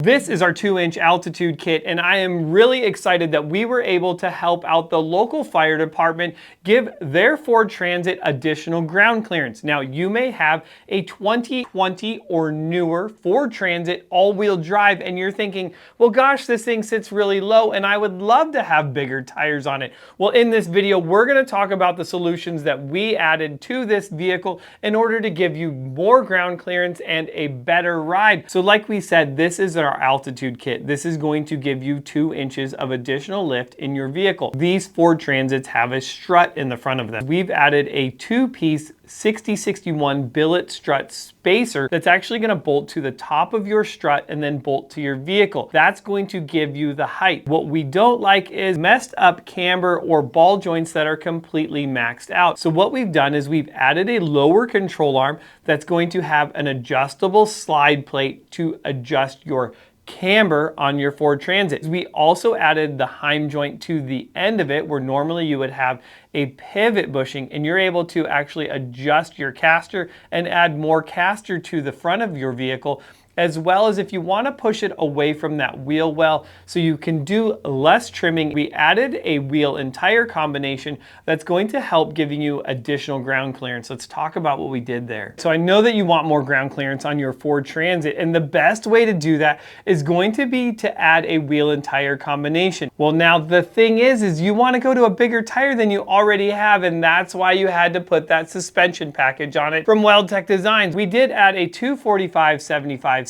This is our 2-inch altitude kit, and I am really excited that we were able to help out the local fire department give their Ford Transit additional ground clearance. Now, you may have a 2020 or newer Ford Transit all-wheel drive, and you're thinking, well, gosh, this thing sits really low, and I would love to have bigger tires on it. Well, in this video, we're going to talk about the solutions that we added to this vehicle in order to give you more ground clearance and a better ride. So like we said, this is our altitude kit. This is going to give you 2 inches of additional lift in your vehicle. These Ford Transits have a strut in the front of them. We've added a 2-piece 6061 billet strut spacer that's actually going to bolt to the top of your strut and then bolt to your vehicle. That's going to give you the height. What we don't like is messed up camber or ball joints that are completely maxed out. So what we've done is we've added a lower control arm that's going to have an adjustable slide plate to adjust your camber on your Ford Transit. We also added the heim joint to the end of it, where normally you would have a pivot bushing, and you're able to actually adjust your caster and add more caster to the front of your vehicle, as well as if you want to push it away from that wheel well so you can do less trimming. We added a wheel and tire combination that's going to help giving you additional ground clearance. Let's talk about what we did there. So I know that you want more ground clearance on your Ford Transit, and the best way to do that is going to be to add a wheel and tire combination. Well, now the thing is you want to go to a bigger tire than you already have, and that's why you had to put that suspension package on it from WeldTec Designs. We did add a 245/75/16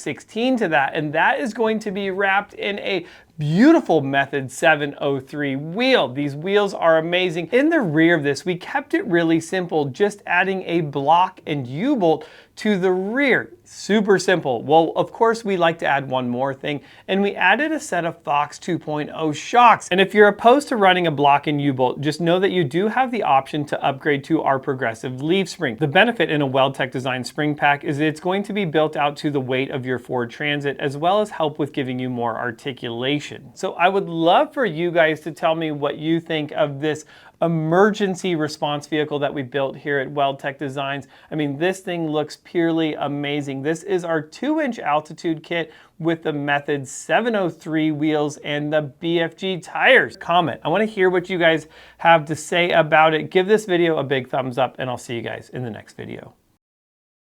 to that, and that is going to be wrapped in a beautiful Method 703 wheel. These wheels are amazing. In the rear of this, we kept it really simple, just adding a block and U-bolt to the rear. Super simple. Well, of course, we like to add one more thing, and we added a set of Fox 2.0 shocks. And if you're opposed to running a block and U-bolt, just know that you do have the option to upgrade to our progressive leaf spring. The benefit in a WeldTec Design spring pack is it's going to be built out to the weight of your Ford Transit, as well as help with giving you more articulation. So I would love for you guys to tell me what you think of this emergency response vehicle that we built here at WeldTec Designs. I mean, this thing looks purely amazing. This is our 2-inch altitude kit with the Method 703 wheels and the BFG tires. Comment. I want to hear what you guys have to say about it. Give this video a big thumbs up, and I'll see you guys in the next video.